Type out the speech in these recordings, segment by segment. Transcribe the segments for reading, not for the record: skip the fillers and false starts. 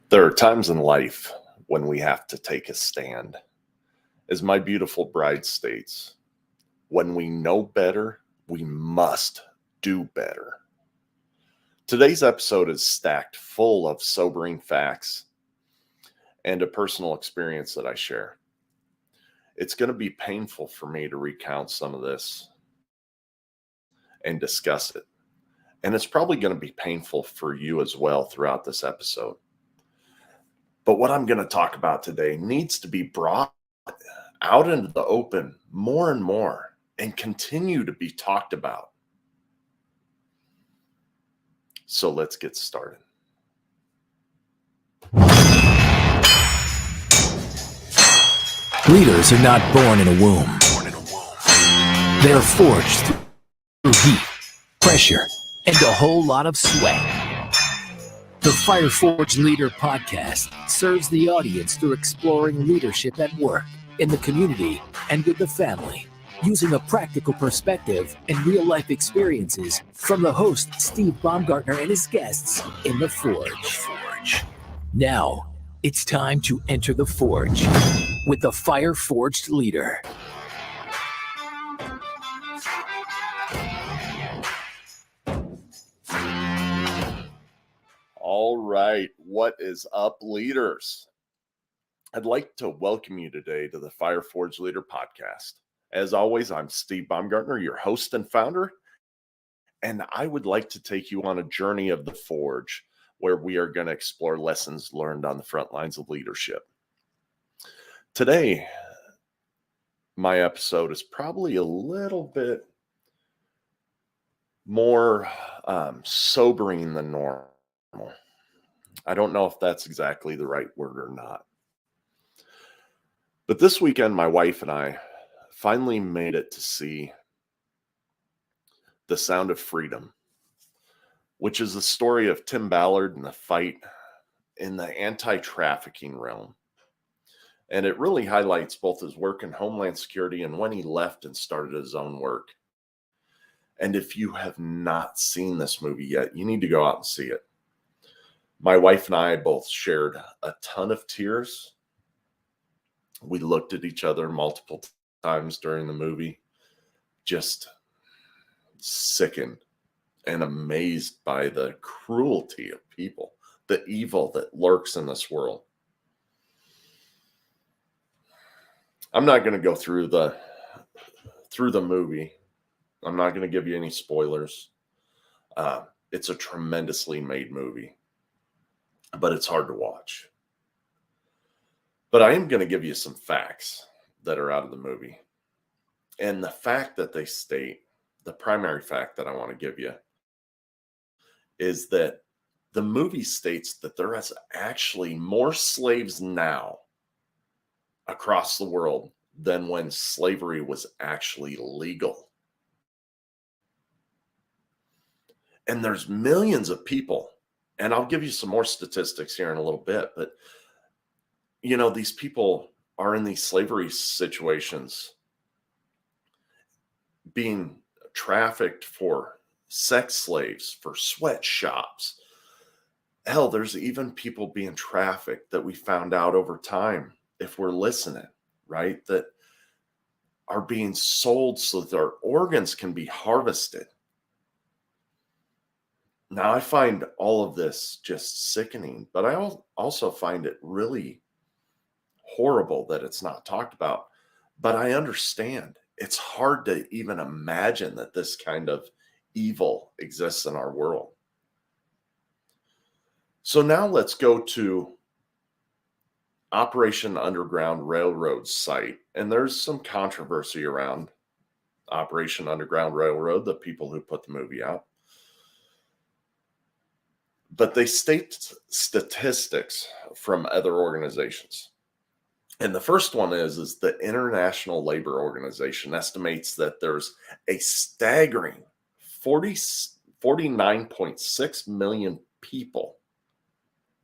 There are times in life when we have to take a stand. As my beautiful bride states, when we know better, we must do better. Today's episode is stacked full of sobering facts and a personal experience that I share. It's going to be painful for me to recount some of this and discuss it. And it's probably going to be painful for you as well throughout this episode. But what I'm going to talk about today needs to be brought out into the open more and more and continue to be talked about. So let's get started. Leaders are not born in a womb. They are forged through heat, pressure, and a whole lot of sweat. The Fire Forged Leader podcast serves the audience through exploring leadership at work, in the community, and with the family, using a practical perspective and real-life experiences from the host, Steve Baumgartner, and his guests in the Forge. Now, it's time to enter the Forge with the Fire Forged Leader. All right, what is up, leaders? I'd like to welcome you today to the Fire Forged Leader podcast. As always, I'm Steve Baumgartner, your host and founder, and I would like to take you on a journey of the Forge, where we are going to explore lessons learned on the front lines of leadership. Today, my episode is probably a little bit more sobering than normal. I don't know if that's exactly the right word or not. But this weekend, my wife and I finally made it to see The Sound of Freedom, which is the story of Tim Ballard and the fight in the anti-trafficking realm. And it really highlights both his work in Homeland Security and when he left and started his own work. And if you have not seen this movie yet, you need to go out and see it. My wife and I both shared a ton of tears. We looked at each other multiple times during the movie, just sickened and amazed by the cruelty of people, the evil that lurks in this world. I'm not going to go through the movie. I'm not going to give you any spoilers. It's a tremendously made movie, but it's hard to watch. But I am going to give you some facts that are out of the movie. And the fact that they state, the primary fact that I want to give you, is that the movie states that there is actually more slaves now across the world than when slavery was actually legal. And there's millions of people, and I'll give you some more statistics here in a little bit, but you know, these people are in these slavery situations being trafficked for sex slaves, for sweatshops. Hell, there's even people being trafficked that we found out over time, if we're listening, right, that are being sold so that their organs can be harvested. Now, I find all of this just sickening, but I also find it really horrible that it's not talked about. But I understand. It's hard to even imagine that this kind of evil exists in our world. So now let's go to Operation Underground Railroad site. And there's some controversy around Operation Underground Railroad, the people who put the movie out. But they state statistics from other organizations. And the first one is the International Labor Organization estimates that there's a staggering 49.6 million people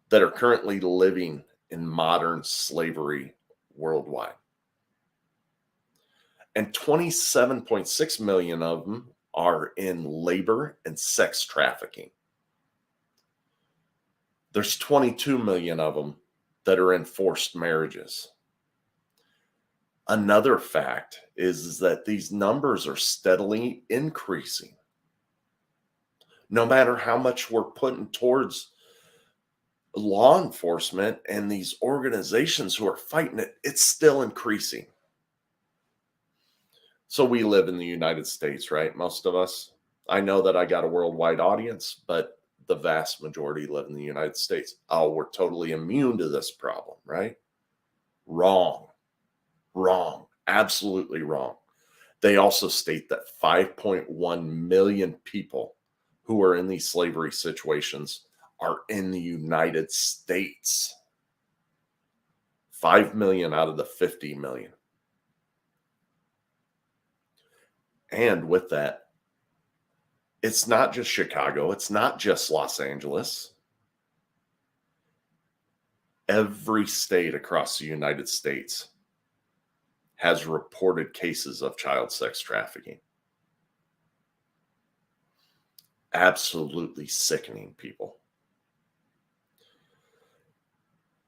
that are currently living in modern slavery worldwide. And 27.6 million of them are in labor and sex trafficking. There's 22 million of them that are in forced marriages. Another fact is that these numbers are steadily increasing. No matter how much we're putting towards law enforcement and these organizations who are fighting it, it's still increasing. So we live in the United States, right? Most of us. I know that I got a worldwide audience, but the vast majority live in the United States. Oh, we're totally immune to this problem, right? Wrong. Wrong. Absolutely wrong. They also state that 5.1 million people who are in these slavery situations are in the United States. 5 million out of the 50 million. And with that, it's not just Chicago, it's not just Los Angeles. Every state across the United States has reported cases of child sex trafficking. Absolutely sickening, people.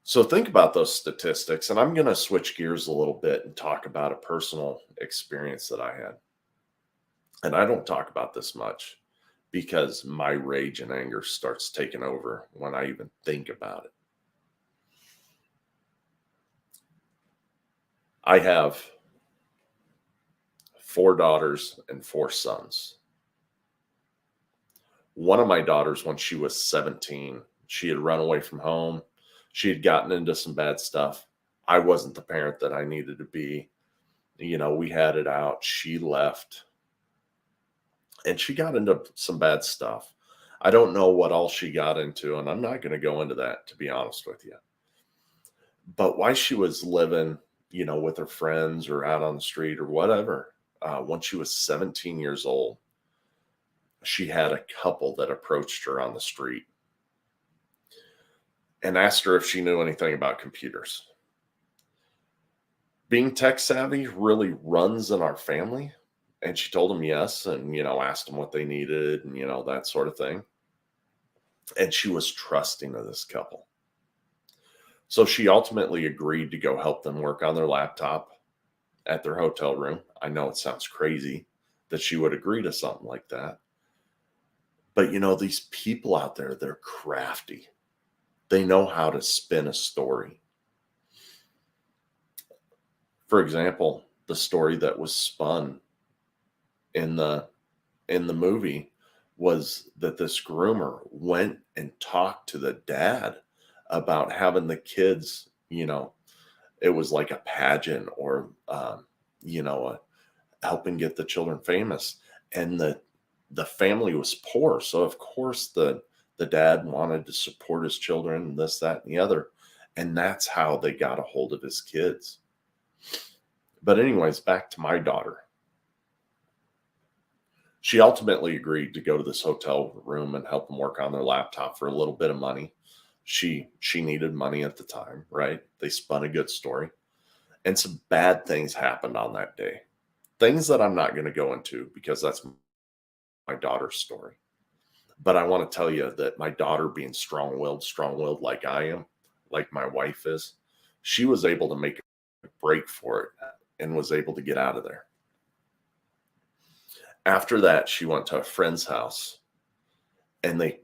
So think about those statistics, and I'm going to switch gears a little bit and talk about a personal experience that I had. And I don't talk about this much because my rage and anger starts taking over when I even think about it. I have 4 daughters and 4 sons. One of my daughters, when she was 17, she had run away from home. She had gotten into some bad stuff. I wasn't the parent that I needed to be. We had it out. She left. And she got into some bad stuff. I don't know what all she got into, and I'm not going to go into that, to be honest with you. But while she was living, with her friends or out on the street or whatever, when she was 17 years old, she had a couple that approached her on the street and asked her if she knew anything about computers. Being tech savvy really runs in our family. And she told them yes, and, asked them what they needed and, that sort of thing. And she was trusting of this couple. So she ultimately agreed to go help them work on their laptop at their hotel room. I know it sounds crazy that she would agree to something like that. But, these people out there, they're crafty. They know how to spin a story. For example, the story that was spun in the movie was that this groomer went and talked to the dad about having the kids, it was like a pageant or, helping get the children famous. And the family was poor. So of course the dad wanted to support his children and this, that, and the other. And that's how they got a hold of his kids. But anyways, back to my daughter. She ultimately agreed to go to this hotel room and help them work on their laptop for a little bit of money. She needed money at the time, right? They spun a good story. And some bad things happened on that day. Things that I'm not going to go into because that's my daughter's story. But I want to tell you that my daughter, being strong-willed like I am, like my wife is, she was able to make a break for it and was able to get out of there. After that, she went to a friend's house, and they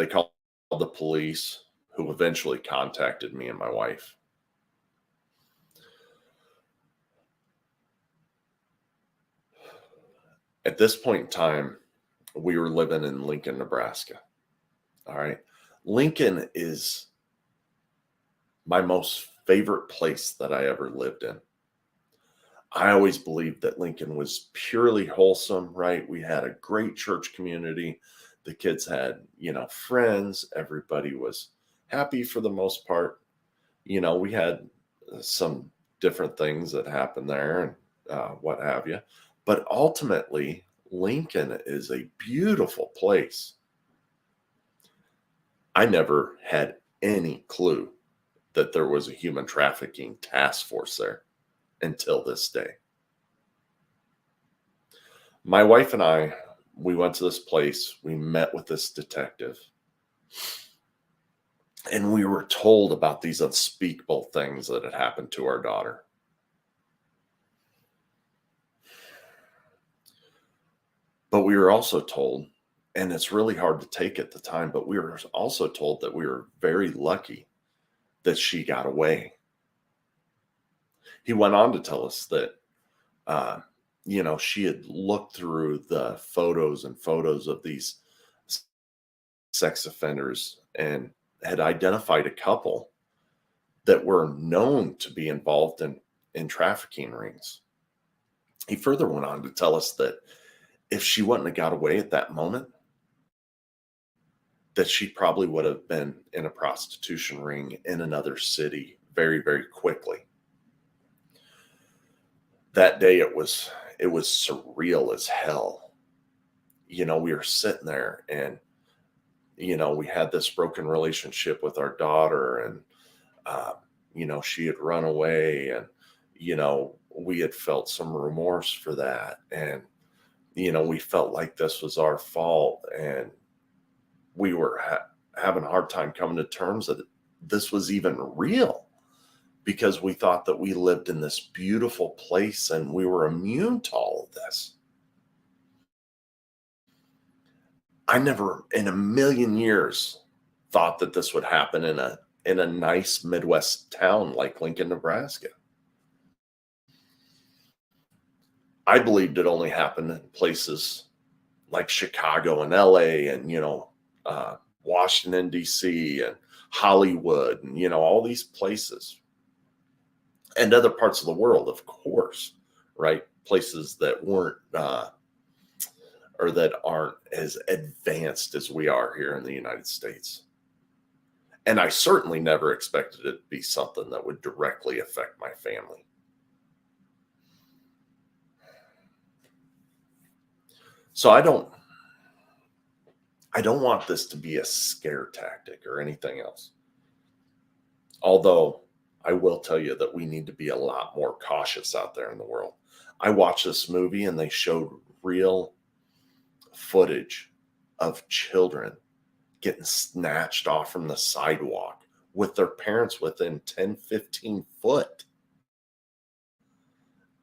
called the police, who eventually contacted me and my wife. At this point in time, we were living in Lincoln, Nebraska. All right. Lincoln is my most favorite place that I ever lived in. I always believed that Lincoln was purely wholesome, right? We had a great church community. The kids had, friends. Everybody was happy for the most part. We had some different things that happened there and what have you. But ultimately, Lincoln is a beautiful place. I never had any clue that there was a human trafficking task force there until this day. My wife and I, we went to this place. We met with this detective. And we were told about these unspeakable things that had happened to our daughter. But we were also told, and it's really hard to take at the time, but we were also told that we were very lucky that she got away. He went on to tell us that, uh, she had looked through the photos and photos of these sex offenders and had identified a couple that were known to be involved in trafficking rings. He further went on to tell us that if she wouldn't have got away at that moment, that she probably would have been in a prostitution ring in another city very, very quickly. That day it was surreal as hell. We were sitting there and we had this broken relationship with our daughter, and she had run away, and we had felt some remorse for that, and we felt like this was our fault, and we were having a hard time coming to terms that this was even real, because we thought that we lived in this beautiful place and we were immune to all of this. I never in a million years thought that this would happen in a nice Midwest town like Lincoln, Nebraska. I believed it only happened in places like Chicago and LA and, Washington, D.C. and Hollywood and, all these places and other parts of the world, of course, right? Places that weren't, or that aren't as advanced as we are here in the United States. And I certainly never expected it to be something that would directly affect my family. So I don't want this to be a scare tactic or anything else. Although I will tell you that we need to be a lot more cautious out there in the world. I watched this movie and they showed real footage of children getting snatched off from the sidewalk with their parents within 10, 15 foot.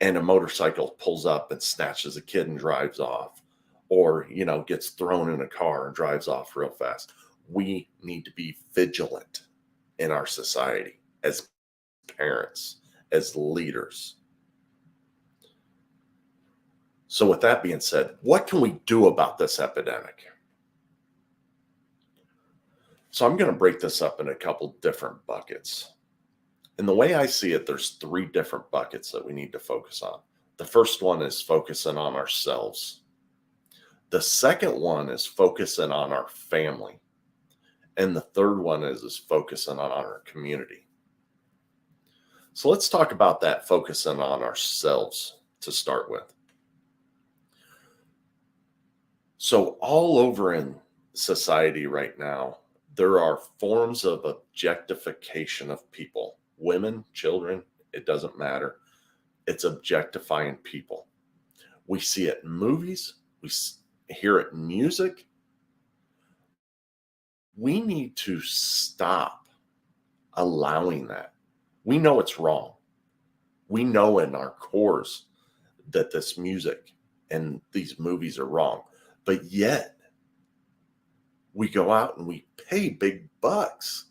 And a motorcycle pulls up and snatches a kid and drives off, or, gets thrown in a car and drives off real fast. We need to be vigilant in our society as parents, as leaders. So with that being said, what can we do about this epidemic? So I'm going to break this up in a couple different buckets. And the way I see it, there's 3 different buckets that we need to focus on. The first one is focusing on ourselves. The second one is focusing on our family. And the third one is focusing on our community. So let's talk about that, focusing on ourselves to start with. So all over in society right now, there are forms of objectification of people, women, children, it doesn't matter. It's objectifying people. We see it in movies. We hear it in music. We need to stop allowing that. We know it's wrong. We know in our cores that this music and these movies are wrong. But yet, we go out and we pay big bucks.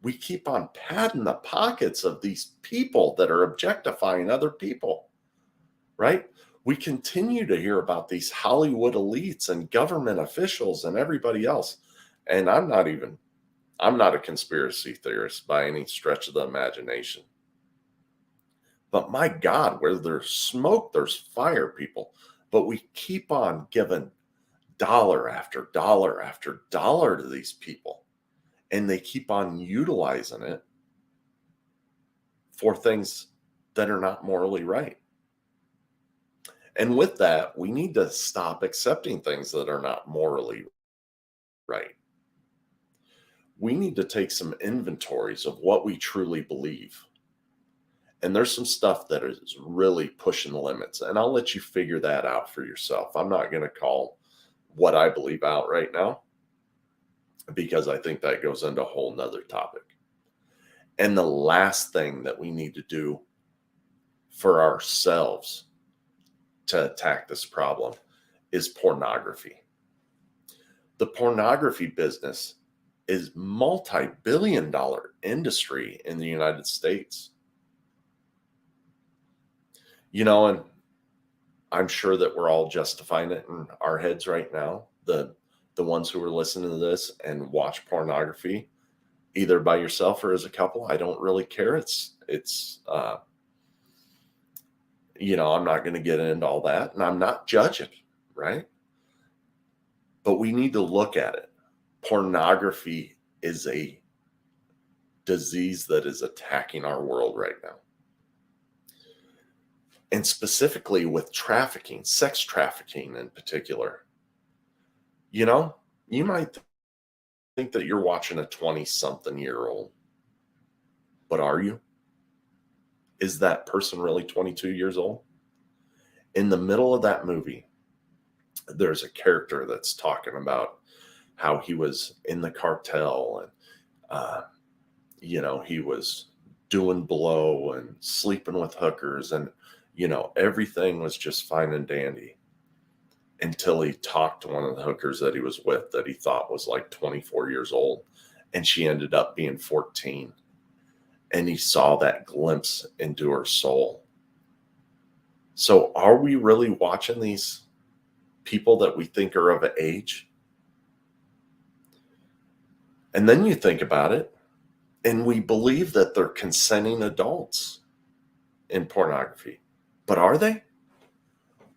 We keep on padding the pockets of these people that are objectifying other people, right? We continue to hear about these Hollywood elites and government officials and everybody else. And I'm not a conspiracy theorist by any stretch of the imagination. But my God, where there's smoke, there's fire, people. But we keep on giving dollar after dollar after dollar to these people. And they keep on utilizing it for things that are not morally right. And with that, we need to stop accepting things that are not morally right. We need to take some inventories of what we truly believe. And there's some stuff that is really pushing the limits. And I'll let you figure that out for yourself. I'm not going to call what I believe out right now. because I think that goes into a whole nother topic. And the last thing that we need to do for ourselves to attack this problem is pornography. The pornography business is multi-billion-dollar industry in the United States. And I'm sure that we're all justifying it in our heads right now. The ones who are listening to this and watch pornography, either by yourself or as a couple, I don't really care. I'm not going to get into all that, and I'm not judging, right? But we need to look at it. Pornography is a disease that is attacking our world right now. And specifically with trafficking, sex trafficking in particular. You might think that you're watching a 20-something-year-old, but are you? Is that person really 22 years old? In the middle of that movie, there's a character that's talking about how he was in the cartel and, he was doing blow and sleeping with hookers and, everything was just fine and dandy until he talked to one of the hookers that he was with that he thought was like 24 years old. And she ended up being 14. And he saw that glimpse into her soul. So are we really watching these people that we think are of age? And then you think about it, and we believe that they're consenting adults in pornography. But are they?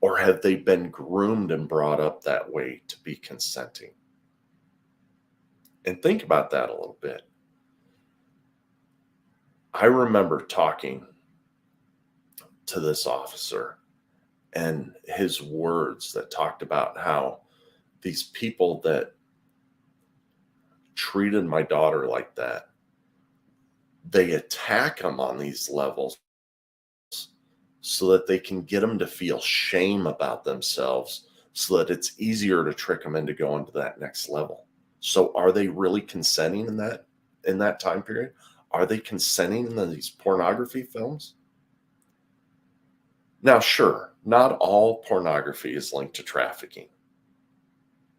Or have they been groomed and brought up that way to be consenting? And think about that a little bit. I remember talking to this officer and his words that talked about how these people that treated my daughter like that, they attack them on these levels so that they can get them to feel shame about themselves so that it's easier to trick them into going to that next level. So are they really consenting in that time period? Are they consenting in these pornography films? Now, sure, not all pornography is linked to trafficking,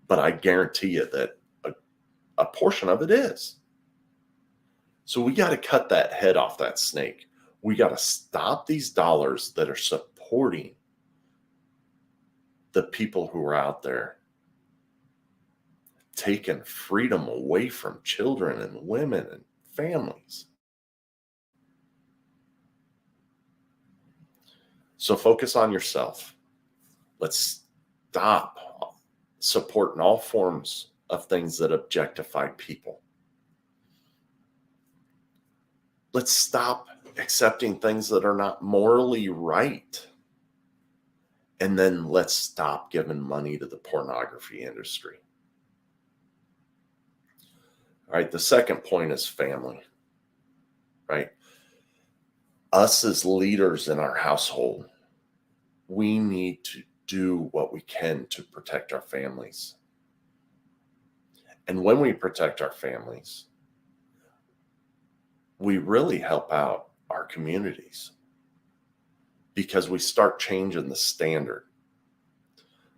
but I guarantee you that a portion of it is. So we got to cut that head off that snake. We got to stop these dollars that are supporting the people who are out there taking freedom away from children and women and families. So focus on yourself. Let's stop supporting all forms of things that objectify people. Let's stop accepting things that are not morally right. And then let's stop giving money to the pornography industry. All right, the second point is family, right? Us as leaders in our household, we need to do what we can to protect our families. And when we protect our families, we really help out our communities because we start changing the standard.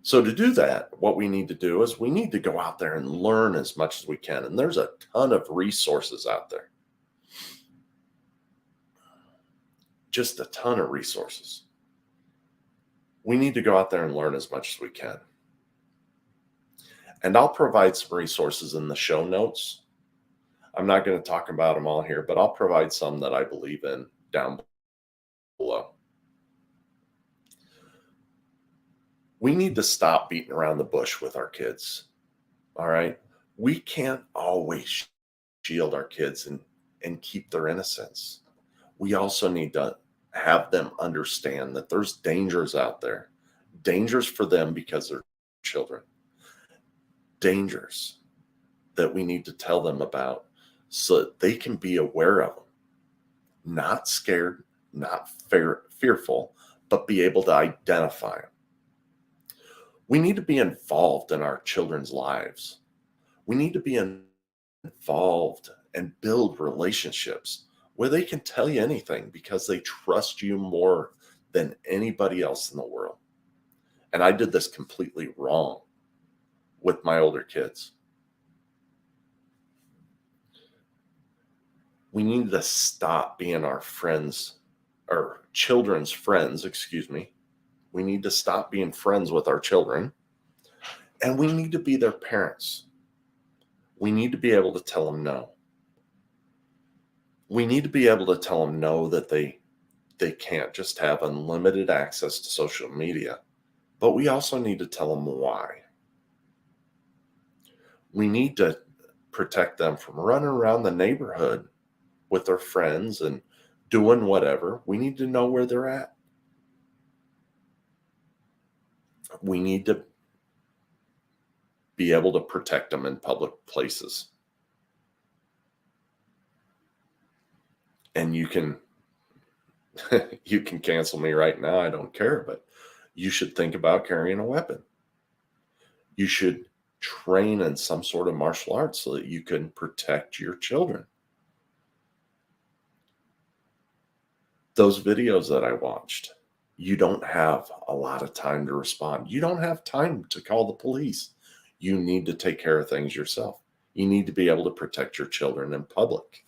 So to do that, what we need to do is we need to go out there and learn as much as we can. And there's a ton of resources out there. Just a ton of resources. We need to go out there and learn as much as we can. And I'll provide some resources in the show notes. I'm not going to talk about them all here, but I'll provide some that I believe in down below. We need to stop beating around the bush with our kids. All right. We can't always shield our kids and keep their innocence. We also need to have them understand that there's dangers out there, dangers for them because they're children, dangers that we need to tell them about so that they can be aware of them, not scared, not fearful, but be able to identify them. We need to be involved in our children's lives. We need to be involved and build relationships where they can tell you anything because they trust you more than anybody else in the world. And I did this completely wrong with my older kids. We need to stop being our friends or children's friends, excuse me. We need to stop being friends with our children, and we need to be their parents. We need to be able to tell them no. We need to be able to tell them no, that they can't just have unlimited access to social media, but we also need to tell them why. We need to protect them from running around the neighborhood with their friends and doing whatever. We need to know where they're at. We need to be able to protect them in public places. And you can you can cancel me right now, I don't care, but you should think about carrying a weapon. You should train in some sort of martial arts so that you can protect your children. Those videos that I watched, you don't have a lot of time to respond. You don't have time to call the police. You need to take care of things yourself. You need to be able to protect your children in public.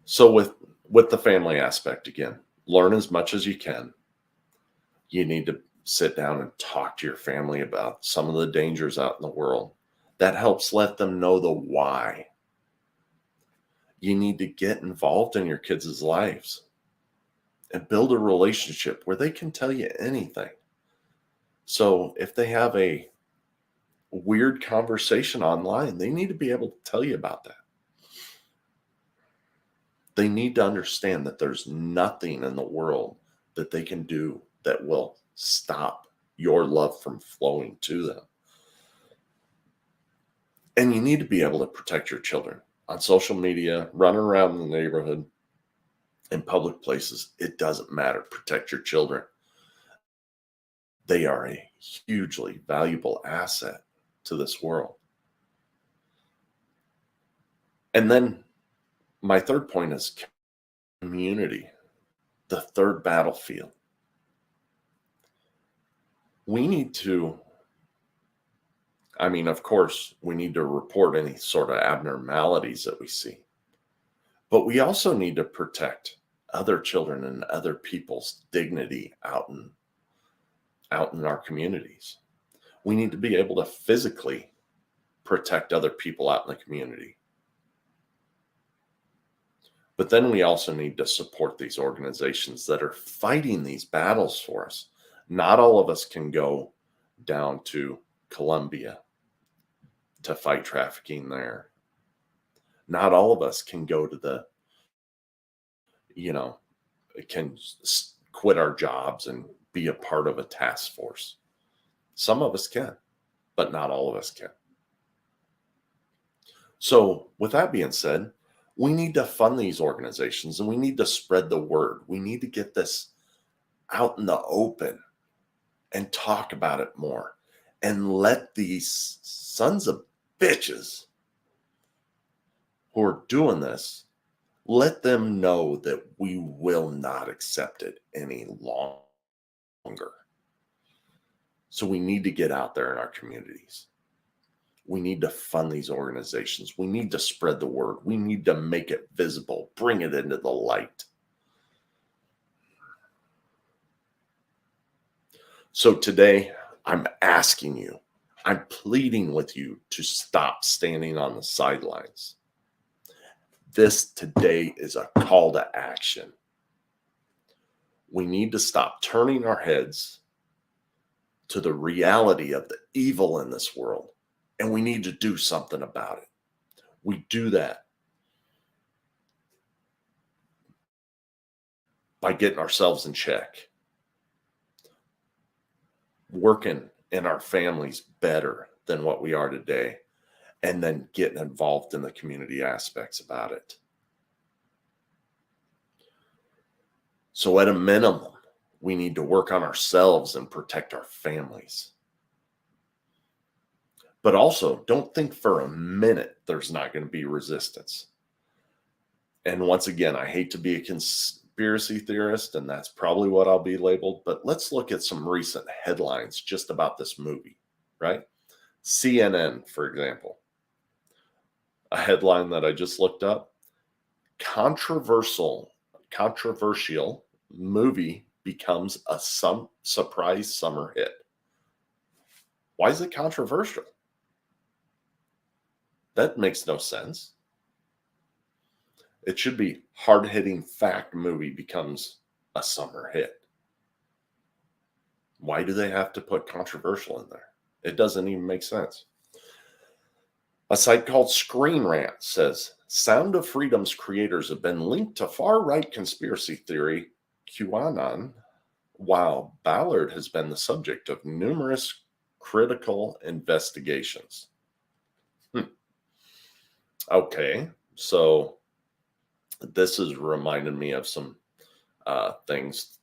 So with the family aspect, again, learn as much as you can. You need to sit down and talk to your family about some of the dangers out in the world. That helps let them know the why. You need to get involved in your kids' lives and build a relationship where they can tell you anything. So if they have a weird conversation online, they need to be able to tell you about that. They need to understand that there's nothing in the world that they can do that will stop your love from flowing to them. And you need to be able to protect your children on social media, running around the neighborhood, in public places. It doesn't matter. Protect your children. They are a hugely valuable asset to this world. And then my third point is community, the third battlefield. We need to, of course, we need to report any sort of abnormalities that we see, but we also need to protect other children and other people's dignity out in our communities. We need to be able to physically protect other people out in the community. But then we also need to support these organizations that are fighting these battles for us. Not all of us can go down to Colombia to fight trafficking there. Not all of us can go to can quit our jobs and be a part of a task force. Some of us can, but not all of us can. So with that being said, we need to fund these organizations and we need to spread the word. We need to get this out in the open and talk about it more and let these sons of bitches who are doing this, let them know that we will not accept it any longer. So we need to get out there in our communities. We need to fund these organizations. We need to spread the word. We need to make it visible, bring it into the light. So today, I'm asking you, I'm pleading with you to stop standing on the sidelines. This today is a call to action. We need to stop turning our heads to the reality of the evil in this world, and we need to do something about it. We do that by getting ourselves in check, working in our families better than what we are today, and then getting involved in the community aspects about it. So at a minimum, we need to work on ourselves and protect our families. But also, don't think for a minute there's not going to be resistance. And once again, I hate to be a conspiracy theorist, and that's probably what I'll be labeled, but let's look at some recent headlines just about this movie, right? CNN, for example, a headline that I just looked up: controversial movie becomes a surprise summer hit. Why is it controversial? That makes no sense. It should be hard-hitting fact movie becomes a summer hit. Why do they have to put controversial in there? It doesn't even make sense. A site called Screen Rant says Sound of Freedom's creators have been linked to far-right conspiracy theory QAnon, while Ballard has been the subject of numerous critical investigations. Okay, so this is reminding me of some things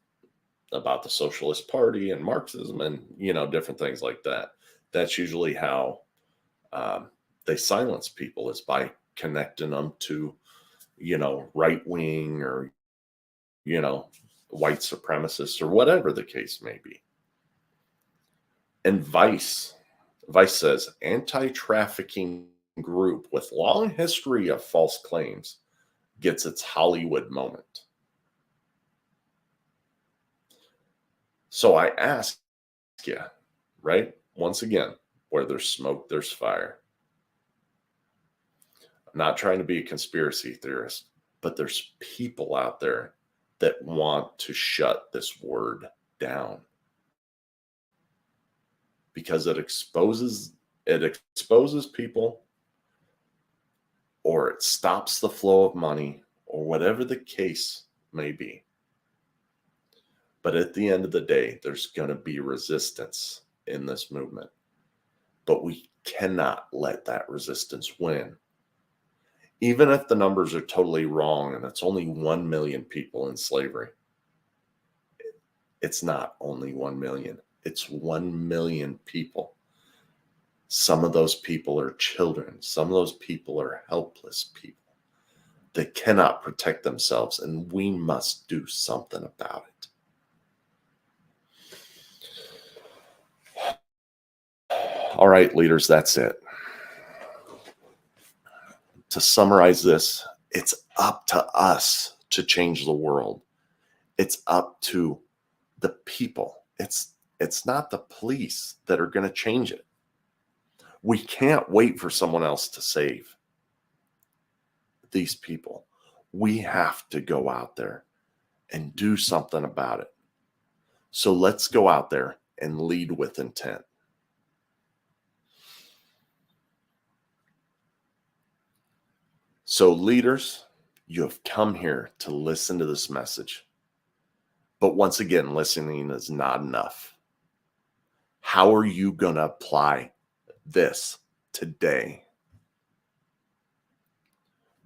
about the Socialist Party and Marxism and, different things like that. That's usually how they silence people, is by connecting them to, right wing or, white supremacists or whatever the case may be. And Vice says anti-trafficking group with long history of false claims gets its Hollywood moment. So I ask you, right? Once again, where there's smoke, there's fire. I'm not trying to be a conspiracy theorist, but there's people out there that want to shut this word down because it exposes people, or it stops the flow of money, or whatever the case may be. But at the end of the day, there's going to be resistance in this movement. But we cannot let that resistance win. Even if the numbers are totally wrong and it's only 1 million people in slavery, it's not only 1 million. It's 1 million people. Some of those people are children. Some of those people are helpless people. They cannot protect themselves, and we must do something about it. All right, leaders, that's it. To summarize this, it's up to us to change the world. It's up to the people. It's not the police that are going to change it. We can't wait for someone else to save these people. We have to go out there and do something about it. So let's go out there and lead with intent. So leaders, you have come here to listen to this message. But once again, listening is not enough. How are you going to apply this today?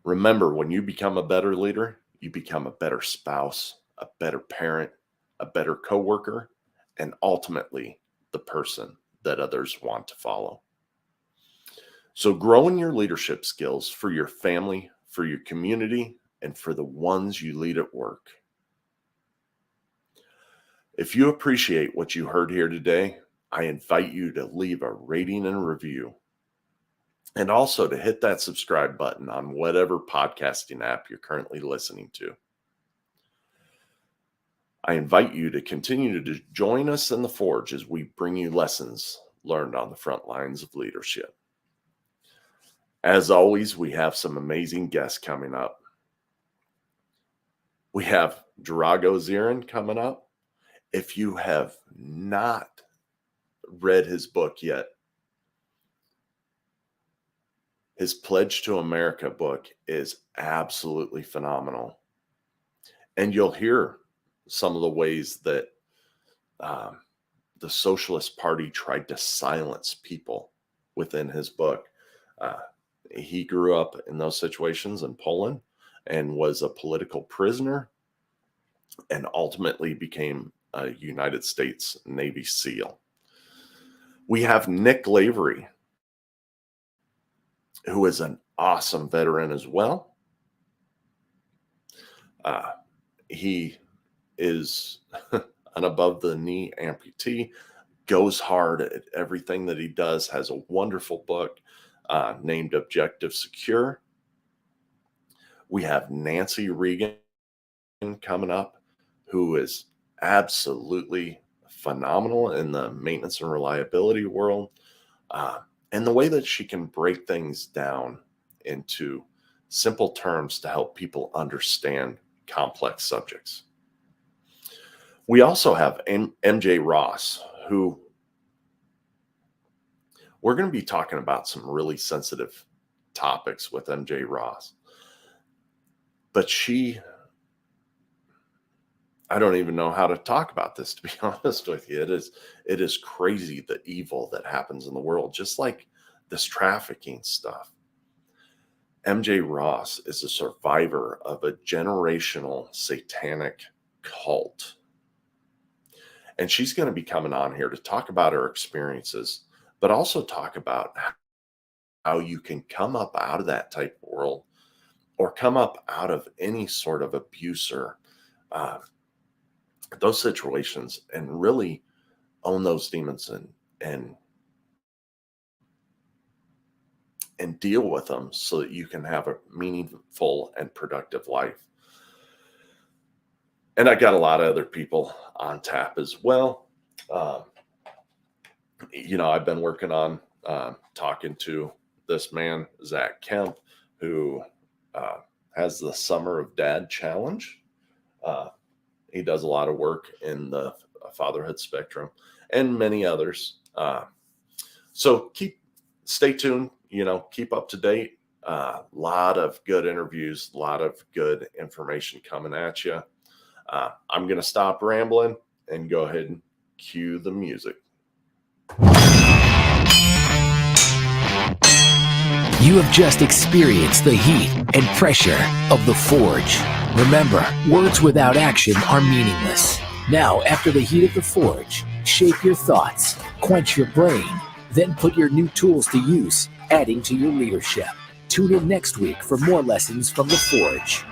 Remember, when you become a better leader, you become a better spouse, a better parent, a better coworker, and ultimately the person that others want to follow. So grow in your leadership skills for your family, for your community, and for the ones you lead at work. If you appreciate what you heard here today, I invite you to leave a rating and review, and also to hit that subscribe button on whatever podcasting app you're currently listening to. I invite you to continue to join us in the Forge as we bring you lessons learned on the front lines of leadership. As always, we have some amazing guests coming up. We have Drago Zirin coming up. If you have not read his book yet, his Pledge to America book is absolutely phenomenal. And you'll hear some of the ways that the Socialist Party tried to silence people within his book. He grew up in those situations in Poland and was a political prisoner and ultimately became a United States Navy SEAL. We have Nick Lavery who is an awesome veteran as well. He is an above the knee amputee, goes hard at everything that he does, has a wonderful book named Objective Secure. We have Nancy Regan coming up, who is absolutely phenomenal in the maintenance and reliability world. And the way that she can break things down into simple terms to help people understand complex subjects. We also have MJ Ross, who we're going to be talking about some really sensitive topics with MJ Ross. But I don't even know how to talk about this, to be honest with you. It is crazy, the evil that happens in the world, just like this trafficking stuff. MJ Ross is a survivor of a generational satanic cult. And she's going to be coming on here to talk about her experiences, but also talk about how you can come up out of that type of world, or come up out of any sort of abuse or those situations, and really own those demons and deal with them so that you can have a meaningful and productive life. And I got a lot of other people on tap as well. I've been working on talking to this man, Zach Kemp, who has the Summer of Dad Challenge. He does a lot of work in the fatherhood spectrum and many others. So stay tuned, keep up to date. A lot of good interviews, a lot of good information coming at you. I'm going to stop rambling and go ahead and cue the music. You have just experienced the heat and pressure of the Forge. Remember, words without action are meaningless. Now, after the heat of the Forge, shape your thoughts, quench your brain, then put your new tools to use, adding to your leadership. Tune in next week for more lessons from the Forge.